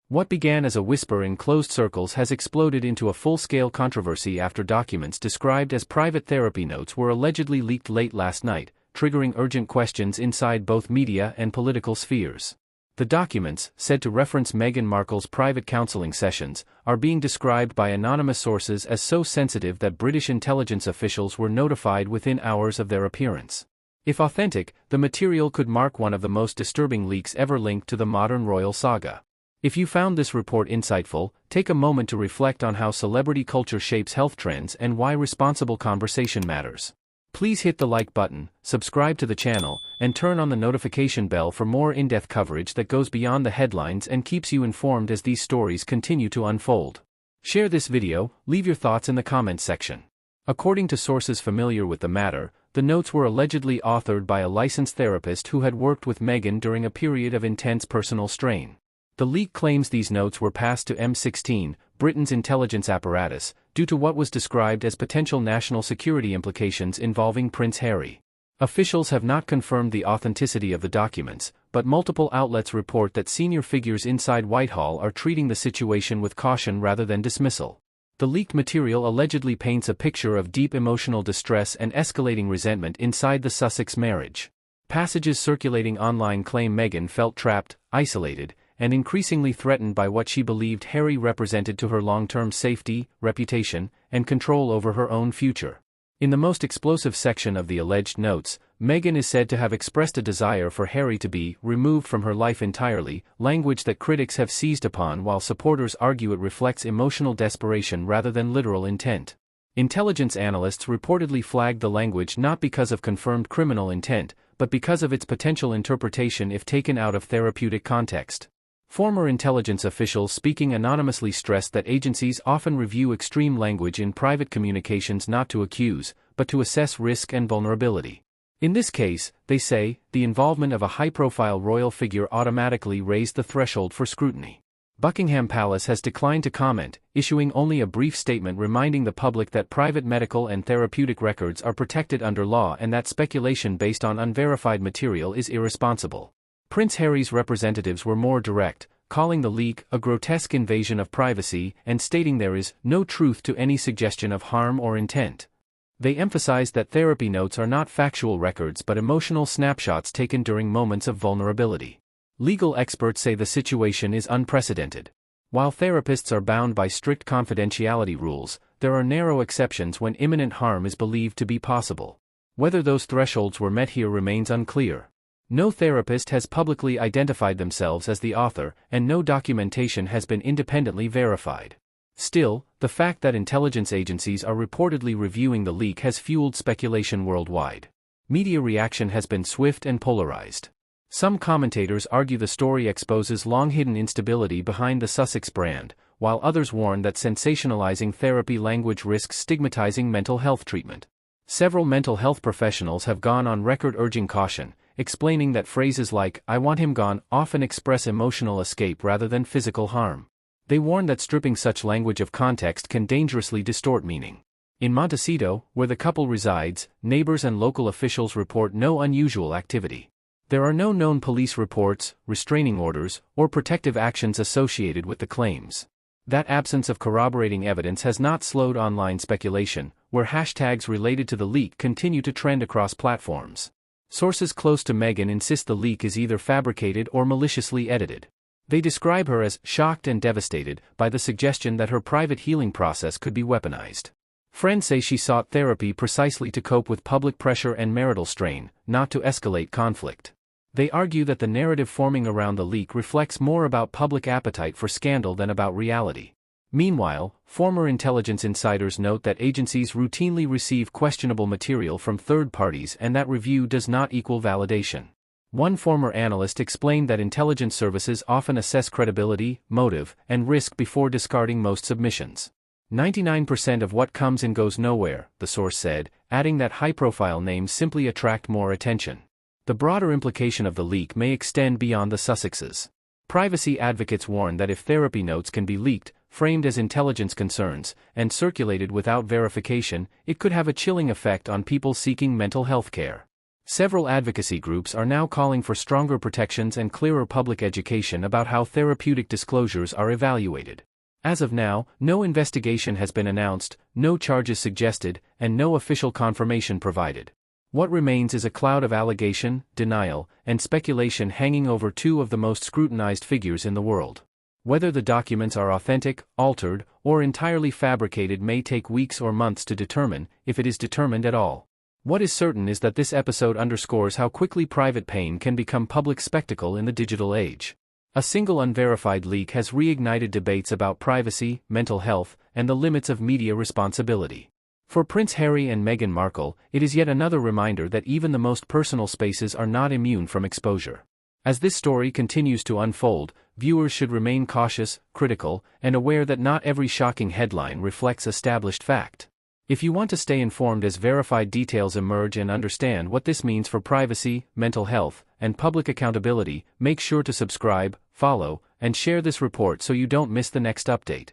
What began as a whisper in closed circles has exploded into a full-scale controversy after documents described as private therapy notes were allegedly leaked late last night, triggering urgent questions inside both media and political spheres. The documents, said to reference Meghan Markle's private counseling sessions, are being described by anonymous sources as so sensitive that British intelligence officials were notified within hours of their appearance. If authentic, the material could mark one of the most disturbing leaks ever linked to the modern royal saga. If you found this report insightful, take a moment to reflect on how celebrity culture shapes health trends and why responsible conversation matters. Please hit the like button, subscribe to the channel, and turn on the notification bell for more in-depth coverage that goes beyond the headlines and keeps you informed as these stories continue to unfold. Share this video, leave your thoughts in the comments section. According to sources familiar with the matter, the notes were allegedly authored by a licensed therapist who had worked with Meghan during a period of intense personal strain. The leak claims these notes were passed to M16, Britain's intelligence apparatus, due to what was described as potential national security implications involving Prince Harry. Officials have not confirmed the authenticity of the documents, but multiple outlets report that senior figures inside Whitehall are treating the situation with caution rather than dismissal. The leaked material allegedly paints a picture of deep emotional distress and escalating resentment inside the Sussex marriage. Passages circulating online claim Meghan felt trapped, isolated, and increasingly threatened by what she believed Harry represented to her long-term safety, reputation, and control over her own future. In the most explosive section of the alleged notes, Meghan is said to have expressed a desire for Harry to be removed from her life entirely, language that critics have seized upon while supporters argue it reflects emotional desperation rather than literal intent. Intelligence analysts reportedly flagged the language not because of confirmed criminal intent, but because of its potential interpretation if taken out of therapeutic context. Former intelligence officials speaking anonymously stressed that agencies often review extreme language in private communications not to accuse, but to assess risk and vulnerability. In this case, they say, the involvement of a high-profile royal figure automatically raised the threshold for scrutiny. Buckingham Palace has declined to comment, issuing only a brief statement reminding the public that private medical and therapeutic records are protected under law and that speculation based on unverified material is irresponsible. Prince Harry's representatives were more direct, calling the leak a grotesque invasion of privacy and stating there is no truth to any suggestion of harm or intent. They emphasized that therapy notes are not factual records but emotional snapshots taken during moments of vulnerability. Legal experts say the situation is unprecedented. While therapists are bound by strict confidentiality rules, there are narrow exceptions when imminent harm is believed to be possible. Whether those thresholds were met here remains unclear. No therapist has publicly identified themselves as the author, and no documentation has been independently verified. Still, the fact that intelligence agencies are reportedly reviewing the leak has fueled speculation worldwide. Media reaction has been swift and polarized. Some commentators argue the story exposes long-hidden instability behind the Sussex brand, while others warn that sensationalizing therapy language risks stigmatizing mental health treatment. Several mental health professionals have gone on record urging caution, explaining that phrases like, "I want him gone," often express emotional escape rather than physical harm. They warn that stripping such language of context can dangerously distort meaning. In Montecito, where the couple resides, neighbors and local officials report no unusual activity. There are no known police reports, restraining orders, or protective actions associated with the claims. That absence of corroborating evidence has not slowed online speculation, where hashtags related to the leak continue to trend across platforms. Sources close to Meghan insist the leak is either fabricated or maliciously edited. They describe her as shocked and devastated by the suggestion that her private healing process could be weaponized. Friends say she sought therapy precisely to cope with public pressure and marital strain, not to escalate conflict. They argue that the narrative forming around the leak reflects more about public appetite for scandal than about reality. Meanwhile, former intelligence insiders note that agencies routinely receive questionable material from third parties and that review does not equal validation. One former analyst explained that intelligence services often assess credibility, motive, and risk before discarding most submissions. 99% of what comes in goes nowhere, the source said, adding that high-profile names simply attract more attention. The broader implication of the leak may extend beyond the Sussexes. Privacy advocates warn that if therapy notes can be leaked, framed as intelligence concerns, and circulated without verification, it could have a chilling effect on people seeking mental health care. Several advocacy groups are now calling for stronger protections and clearer public education about how therapeutic disclosures are evaluated. As of now, no investigation has been announced, no charges suggested, and no official confirmation provided. What remains is a cloud of allegation, denial, and speculation hanging over two of the most scrutinized figures in the world. Whether the documents are authentic, altered, or entirely fabricated may take weeks or months to determine, if it is determined at all. What is certain is that this episode underscores how quickly private pain can become public spectacle in the digital age. A single unverified leak has reignited debates about privacy, mental health, and the limits of media responsibility. For Prince Harry and Meghan Markle, it is yet another reminder that even the most personal spaces are not immune from exposure. As this story continues to unfold, viewers should remain cautious, critical, and aware that not every shocking headline reflects established fact. If you want to stay informed as verified details emerge and understand what this means for privacy, mental health, and public accountability, make sure to subscribe, follow, and share this report so you don't miss the next update.